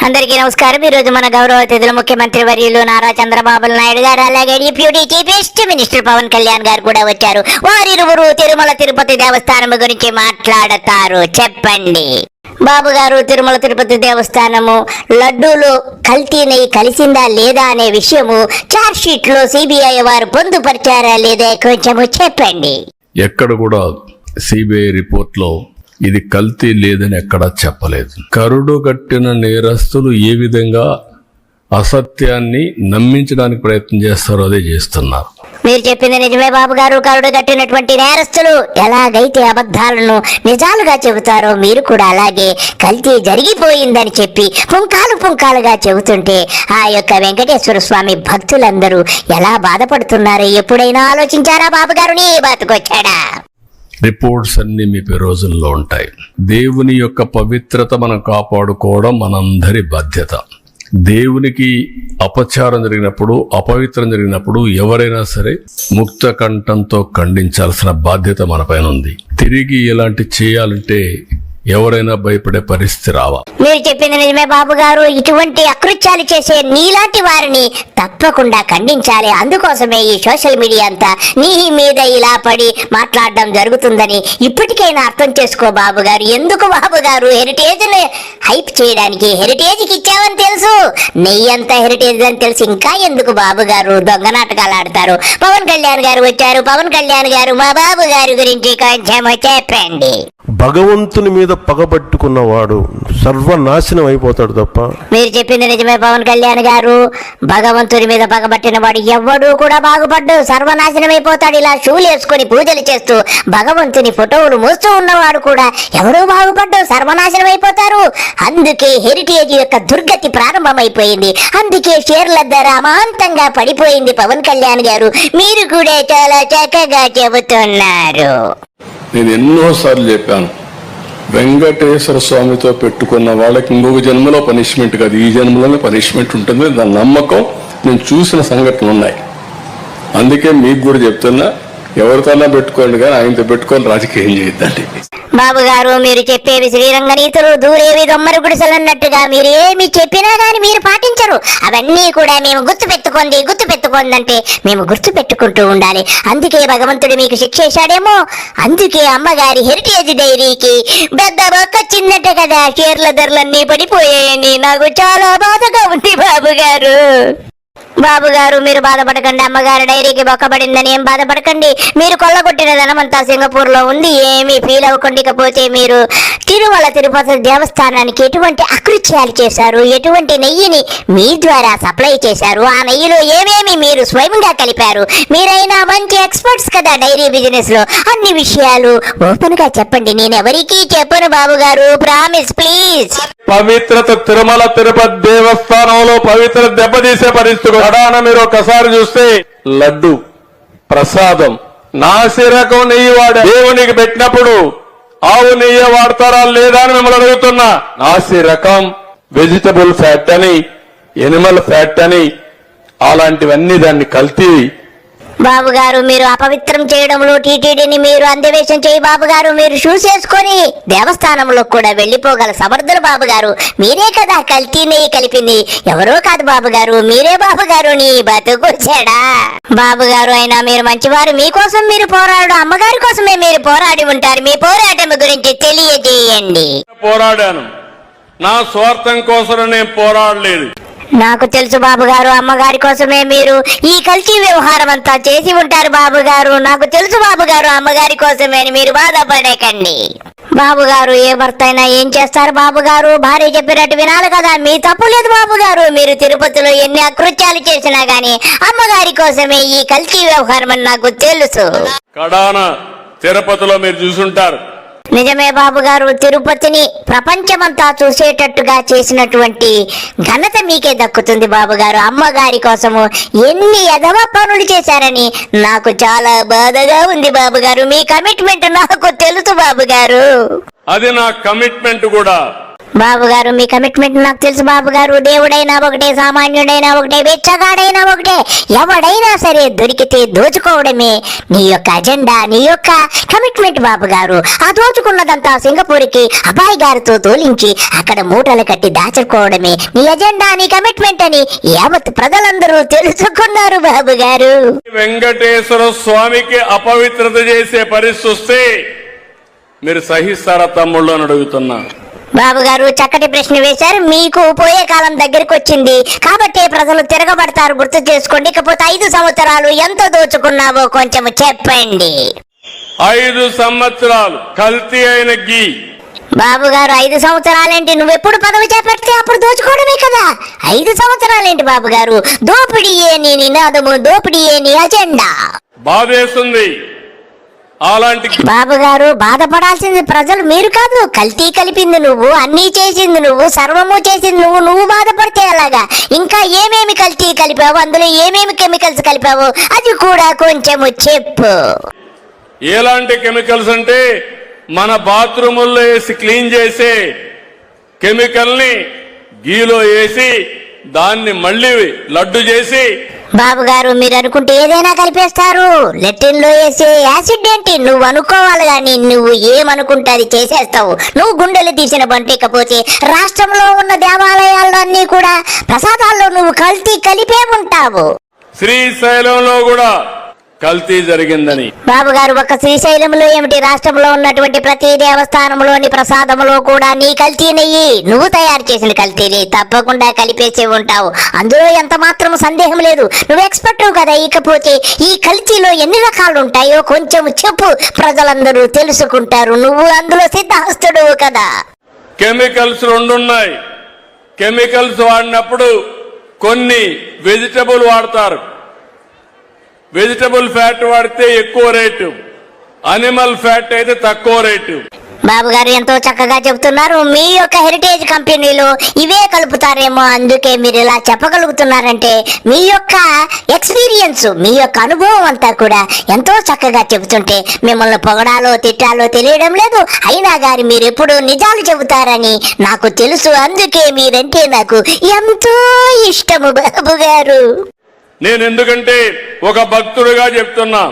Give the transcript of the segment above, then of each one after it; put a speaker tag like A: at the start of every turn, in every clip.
A: అందరికీ నమస్కారం. ఈ రోజు మన గౌరవ అతిథులు ముఖ్యమంత్రి వర్యులు నారా చంద్రబాబు నాయుడు గారు, అలాగే deputy chief minister Pawan Kalyan garu కూడా వచ్చారు. వారిరువురు తిరుమల తిరుపతి దేవస్థానం గురించి మాట్లాడతారు. చెప్పండి బాబు గారు, తిరుమల తిరుపతి దేవస్థానము లడ్డూలు కల్తీ నెయ్యి కలిసిందా లేదా అనే విషయము చార్జ్ షీట్ లో సిబిఐ వారు పొందుపరిచారా లేదా కొంచెము చెప్పండి.
B: ఎక్కడ కూడా సిబిఐ రిపోర్ట్ లో ఇది కల్తీ లేదని ఎక్కడా చెప్పలేదు. కరుడు కట్టిన నేరస్తులు ఏ విధంగా అసత్యాన్ని నమ్మించడానికి ప్రయత్నం చేస్తారో అదే చేస్తున్నారు.
A: మీరు చెప్పింది నిజమే బాబు గారు. కరుడు కట్టినటువంటి నేరస్తులు ఎలాగైతే అబద్ధాలను నిజాలుగా చెబుతారో మీరు కూడా అలాగే కల్తీ జరిగిపోయిందని చెప్పి పుంకాలుగా చెబుతుంటే ఆ యొక్క వెంకటేశ్వర స్వామి భక్తులందరూ ఎలా బాధపడుతున్నారో ఎప్పుడైనా ఆలోచించారా బాబు గారు? నీ బతుకొచ్చాడా?
B: రిపోర్ట్స్ అన్ని మీ రోజుల్లో ఉంటాయి. దేవుని యొక్క పవిత్రత మనం కాపాడుకోవడం మనందరి బాధ్యత. దేవునికి అపచారం జరిగినప్పుడు, అపవిత్రం జరిగినప్పుడు ఎవరైనా సరే ముక్త కంఠంతో ఖండించాల్సిన బాధ్యత మన పైన ఉంది. తిరిగి ఇలాంటి చేయాలంటే ఎవరైనా భయపడే పరిస్థితి రావా?
A: మీరు చెప్పింది నిజమే బాబు గారు. ఇటువంటి అకృత్యాలు చేసే నీలాంటి వారిని తప్పకుండా ఖండించాలి. అందుకోసమే ఈ సోషల్ మీడియా అంతా నీ మీద ఇలా పడి మాట్లాడడం జరుగుతుందని ఇప్పటికైనా అర్థం చేసుకో బాబు గారు. ఎందుకు బాబు గారు హెరిటేజ్ ని హైప్ చేయడానికి? హెరిటేజ్ కి ఇచ్చావని తెలుసు, నెయ్యి అంతా హెరిటేజ్ అని తెలుసు, ఇంకా ఎందుకు బాబు గారు దొంగ నాటకాలు ఆడతారు? పవన్ కళ్యాణ్ గారు వచ్చారు. పవన్ కళ్యాణ్ గారు మా బాబు గారి గురించి కొంచెం చెప్పండి.
C: భగవంతుని మీద పగబట్టుకున్నవాడు సర్వనాశనం అయిపోతాడు తప్ప.
A: మీరు చెప్పింది నిజమే పవన్ కళ్యాణ్ గారు. భగవంతుని మీద పగబట్టిన వాడు ఎవ్వడూ కూడా బాగుపడ్డు, సర్వనాశనం అయిపోతాడు. ఇలా షూలు వేసుకొని పూజలు చేస్తూ భగవంతుని ఫోటోలు మోస్తూ ఉన్నవాడు కూడా ఎవరూ బాగుపడ్డు, సర్వనాశనం అయిపోతారు. అందుకే హెరిటేజ్ యొక్క దుర్గతి ప్రారంభమైపోయింది. అందుకే షేర్ల ధర అమాంతంగా పడిపోయింది. పవన్ కళ్యాణ్ గారు మీరు కూడా చాలా చక్కగా చెబుతున్నారు.
B: నేను ఎన్నోసార్లు చెప్పాను, వెంకటేశ్వర స్వామితో పెట్టుకున్న వాళ్ళకి ఇంకొక జన్మలో పనిష్మెంట్ కాదు, ఈ జన్మలోనే పనిష్మెంట్ ఉంటుంది. దాని నమ్మకం నేను చూసిన సంఘటనలు ఉన్నాయి. అందుకే మీకు కూడా చెప్తున్నా, ఎవరితోనా పెట్టుకోండి కానీ ఆయనతో పెట్టుకొని రాజకీయం చేయొద్దండి.
A: బాబు గారు మీరు చెప్పేవి శ్రీరంగ నీతులు, దూరేవి దొమ్మరు గుడిసెలన్నట్టుగా మీరు ఏమి చెప్పినా గాని మీరు పాటించరు. అవన్నీ కూడా మేము గుర్తు పెట్టుకోందంటే మేము గుర్తు పెట్టుకుంటూ ఉండాలి. అందుకే భగవంతుడు మీకు శిక్ష వేశాడేమో. అందుకే అమ్మగారి హెరిటేజ్ డైరీకి పెద్ద బొక్కొచ్చిందట కదా, షేర్ల ధరలన్నీ పడిపోయాయని నాకు చాలా బాధగా ఉంది బాబు గారు. బాబు గారు మీరు బాధపడకండి, అమ్మగారి డైరీకి బొక్కబడిందని ఏం బాధపడకండి. మీరు కొల్లగొట్టిన ధనమంతా సింగపూర్ లో ఉంది, ఏమీ ఫీల్ అవ్వకండి. ఇకపోతే మీరు తిరుమల తిరుపతి దేవస్థానానికి ఎటువంటి అకృత్యాలు చేశారు, ఎటువంటి నెయ్యిని మీ ద్వారా సప్లై చేశారు, ఆ నెయ్యిలో ఏమేమి మీరు స్వయంగా కలిపారు, మీరైనా మంచి ఎక్స్పర్ట్స్ కదా డైరీ బిజినెస్ లో, అన్ని విషయాలు ఓపెన్ గా చెప్పండి. నేను ఎవరికీ చెప్పను బాబు గారు, ప్రామిస్ ప్లీజ్.
D: పవిత్రత తిరుమల తిరుపతి దేవస్థానంలో పవిత్ర దెబ్బతీసే పరిస్థితి మీరు ఒకసారి చూస్తే లడ్డు ప్రసాదం నాసిరకం నెయ్యి వాడే దేవునికి పెట్టినప్పుడు ఆవు నెయ్యి వాడతారా లేదా అని మిమ్మల్ని అడుగుతున్నా. నాసిరకం, వెజిటబుల్ ఫ్యాట్ అని, ఎనిమల్ ఫ్యాట్ అని, అలాంటివన్నీ దాన్ని కల్తీ.
A: బాబు గారు మీరు అపవిత్రం చేయడంలో టీటీడీని మీరు అంధవేషం చేయి బాబు గారు. మీరు షూస్ వేసుకొని దేవస్థానంలో కూడా వెళ్లిపోగల సమర్థులు బాబు గారు. మీరే కదా కల్తీ నెయ్యి కలిపింది, ఎవరో కాదు బాబు గారు, మీరే బాబు గారు. నీ బతుకొచ్చాడా బాబు గారు? అయినా మీరు మంచివారు, మీకోసం మీరు పోరాడు, అమ్మగారి కోసమే మీరు పోరాడి ఉంటారు. మీ పోరాటం గురించి తెలియజేయండి.
D: పోరాడాను, నా స్వార్థం కోసం నేను పోరాడలేదు.
A: నాకు తెలుసు బాబు గారు, అమ్మగారి కోసమే మీరు ఈ కల్తీ వ్యవహారం అంతా చేసి ఉంటారు బాబు గారు. నాకు తెలుసు బాబు గారు, అమ్మగారి కోసమే మీరు బాధపడకండి బాబు గారు. ఏ భర్త అయినా ఏం చేస్తారు బాబు గారు, భార్య చెప్పినట్టు వినాలి కదా. మీ తప్పు లేదు బాబు గారు. మీరు తిరుపతిలో ఎన్ని అకృత్యాలు చేసినా గానీ అమ్మగారి కోసమే ఈ కల్తీ వ్యవహారం అని నాకు తెలుసు.
D: కడాన తిరుపతిలో మీరు చూసుంటారు.
A: నిజమే బాబు గారు, తిరుపతిని ప్రపంచమంతా చూసేటట్టుగా చేసినటువంటి ఘనత మీకే దక్కుతుంది బాబు గారు. అమ్మగారి కోసము ఎన్ని ఎదవ పనులు చేశారని నాకు చాలా బాధగా ఉంది బాబు గారు. మీ కమిట్మెంట్ నాకు తెలుసు బాబు గారు.
D: అది నా కమిట్మెంట్ కూడా.
A: బాబు గారు మీ కమిట్మెంట్ నాకు తెలుసు బాబు గారు. దేవుడైనా ఒకటే, సామాన్యుడైనా ఒకటే, వెచ్చగాడైనా ఒకటే, ఎవడైనా సరే దొరికితే దోచుకోవడమే నీ యొక్క అజెండా, నీ యొక్క కమిట్మెంట్ బాబు గారు. ఆ దోచుకున్నదంతా సింగపూర్కి అబ్బాయి గారితో తోలించి అక్కడ మూటలు కట్టి దాచుకోవడమే నీ అజెండా, నీ కమిట్మెంట్ అని యావత్ ప్రజలందరూ తెలుసుకున్నారు బాబు గారు.
D: వెంకటేశ్వర స్వామికి అపవిత్రత చేసే పరిస్థితి వస్తే మీరు సహిస్తారా తమ్ముళ్ళు అని అడుగుతున్నా.
A: బాబు గారు చక్కటి ప్రశ్న వేశారు. మీకు పోయే కాలం దగ్గరికి వచ్చింది కాబట్టి ప్రజలు తిరగబడతారు, గుర్తు చేసుకోండి. ఇకపోతే 5 సంవత్సరాలు ఎంత దోచుకున్నావో కొంచెం చెప్పండి.
D: 5 సంవత్సరాలు కల్తీ అయిన గీ.
A: బాబు గారు 5 సంవత్సరాలేంటి? నువ్వెప్పుడు పదవి చేపడితే అప్పుడు దోచుకోవడమే కదా. 5 సంవత్సరాలేంటి బాబు గారు? దోపిడీయే నీ నినాదము, దోపిడీయే నీ అజెండా.
D: బాధేస్తుంది అలాంటి.
A: బాబు గారు బాధపడాల్సింది ప్రజలు, మీరు కాదు. కల్తీ కలిపింది నువ్వు, అన్నీ చేసింది నువ్వు, సర్వము చేసింది నువ్వు. నువ్వు బాధపడితే అలాగా? ఇంకా ఏమేమి కల్తీ కలిపావు, అందులో ఏమేమి కెమికల్స్ కలిపావు అది కూడా కొంచెము చెప్పు.
D: ఎలాంటి కెమికల్స్ అంటే మన బాత్రూముల్లో వేసి క్లీన్ చేసే కెమికల్ ని గీలో వేసి దాన్ని మళ్ళీ లడ్డు చేసి.
A: బాబు గారు మీరు అనుకుంటే ఏదైనా కలిపేస్తారు. లెట్రిన్ లో వేసే యాసిడ్ ఏంటి? నువ్వు అనుకోవాలి గాని నువ్వు ఏమనుకుంటే అది చేసేస్తావు. నువ్వు గుండెలు తీసిన బంటికపోతే రాష్ట్రంలో ఉన్న దేవాలయాల్లో అన్ని కూడా ప్రసాదాల్లో నువ్వు కల్తీ కలిపే ఉంటావు.
D: శ్రీశైలంలో కూడా కల్తీ జరిగిందని.
A: బాబు గారు ఒక్క శ్రీశైలంలో ఏమిటి, రాష్ట్రంలో ఉన్నటువంటి ప్రతి దేవస్థానంలోని ప్రసాదంలో కూడా నీ కల్తీ నెయ్యి, నువ్వు తయారు చేసిన కల్తీని తప్పకుండా కలిపేసి ఉంటావు. అందులో ఎంత మాత్రం సందేహం లేదు. నువ్వు ఎక్స్పర్ట్ కదా. ఇకపోతే ఈ కల్తీలో ఎన్ని రకాలు ఉంటాయో కొంచెం చెప్పు, ప్రజలందరూ తెలుసుకుంటారు. నువ్వు అందులో సిద్ధహస్తుడు కదా.
D: కెమికల్స్ 2 ఉన్నాయి. కెమికల్స్ వాడినప్పుడు కొన్ని వెజిటబుల్ వాడతారు. వెజిటబుల్ ఫ్యాట్ వాడితే ఎక్కువ రేటు, అనిమల్ ఫ్యాట్ అయితే తక్కువ రేటు.
A: బాబు గారు ఎంతో చక్కగా చెబుతున్నారు. మీ యొక్క హెరిటేజ్ కంపెనీలో ఇవే కలుపుతారేమో, అందుకే మీరు ఇలా చెప్పగలుగుతున్నారంటే మీ యొక్క ఎక్స్పీరియన్స్, మీ యొక్క అనుభవం అంతా కూడా ఎంతో చక్కగా చెబుతుంటే మిమ్మల్ని పొగడాలో తిట్టాలో తెలియడం లేదు. అయినా గాని మీరు ఎప్పుడు నిజాలు చెబుతారని నాకు తెలుసు. అందుకే మీరంటే నాకు ఎంతో ఇష్టము బాబు గారు.
D: నేను ఎందుకంటే ఒక భక్తుడిగా చెప్తున్నా.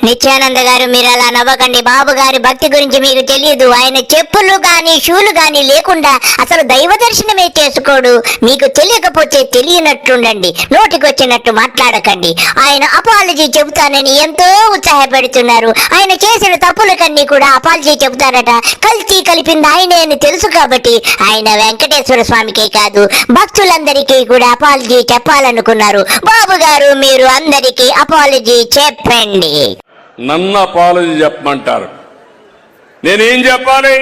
A: నిత్యానంద గారు మీరు అలా నవ్వకండి. బాబు గారి భక్తి గురించి మీకు తెలియదు. ఆయన చెప్పులు గాని షూలు గాని లేకుండా అసలు దైవ దర్శనమే చేసుకోడు. మీకు తెలియకపోతే తెలియనట్టుండండి, నోటికి వచ్చినట్టు మాట్లాడకండి. ఆయన అపాలజీ చెబుతానని ఎంతో ఉత్సాహపెడుతున్నారు. ఆయన చేసిన తప్పులకన్నీ కూడా అపాలజీ చెబుతారట. కల్తీ కలిపింది ఆయనే అని తెలుసు కాబట్టి ఆయన వెంకటేశ్వర స్వామికే కాదు భక్తులందరికీ కూడా అపాలజీ చెప్పాలనుకున్నారు. బాబు గారు మీరు అందరికీ అపాలజీ చెప్పండి.
D: నన్ను అపాలజీ చెప్పమంటారు. నేనేం చెప్పాలి?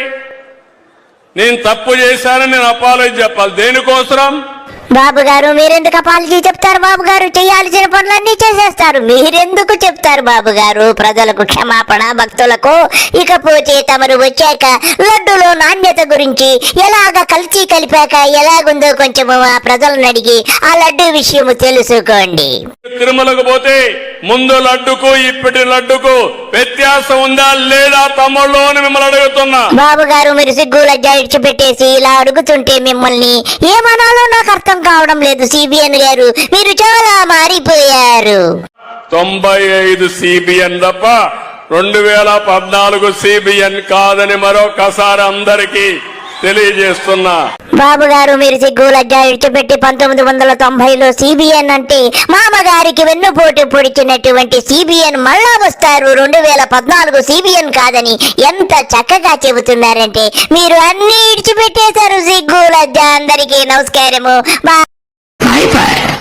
D: నేను తప్పు చేశానని నేను అపాలజీ చెప్పాలి. దేనికోసం?
A: బాబు గారు మీరెందుకు అపాలజీ చెప్తారు? బాబు గారు చేయాల్సిన పనులన్నీ చేసేస్తారు. మీరెందుకు చెప్తారు బాబు గారు? ప్రజలకు క్షమాపణ, భక్తులకు. ఇకపోతే తమరు వచ్చాక లడ్డులో నాణ్యత గురించి, ఎలాగ కల్తీ కలిపాక ఎలాగుందో కొంచెము ఆ ప్రజలను అడిగి ఆ లడ్డు విషయము తెలుసుకోండి.
D: తిరుమలకు పోతే ముందు లడ్డుకు ఇప్పటి లడ్డుకు వ్యత్యాసం ఉందా లేదా తమ్ముళ్ళు అని మిమ్మల్ని అడుగుతున్నా.
A: బాబు గారు మీరు సిగ్గు లజ్జ ఇడిచిపెట్టేసి ఇలా అడుగుతుంటే మిమ్మల్ని ఏమనాలో నాకు అర్థం కావడం లేదు. సిబిఎన్ గారు మీరు చాలా మారిపోయారు.
D: 95 సిబిఎన్ తప్ప 2014 సిబిఎన్ కాదని మరొకసారి అందరికీ తెలియజేస్తున్నా.
A: బాబు గారు మీరు సిగ్గు లజ్జ ఇడిచిపెట్టి 1990లో సిబిఎన్ అంటే మామగారికి వెన్నుపోటు పొడిచినటువంటి సిబిఎన్ మళ్ళా వస్తారు. 2014 సిబిఎన్ కాదని ఎంత చక్కగా చెబుతున్నారంటే మీరు అన్ని ఇడిచిపెట్టేశారు. సిగ్గు లజ్జ అందరికీ నమస్కారము.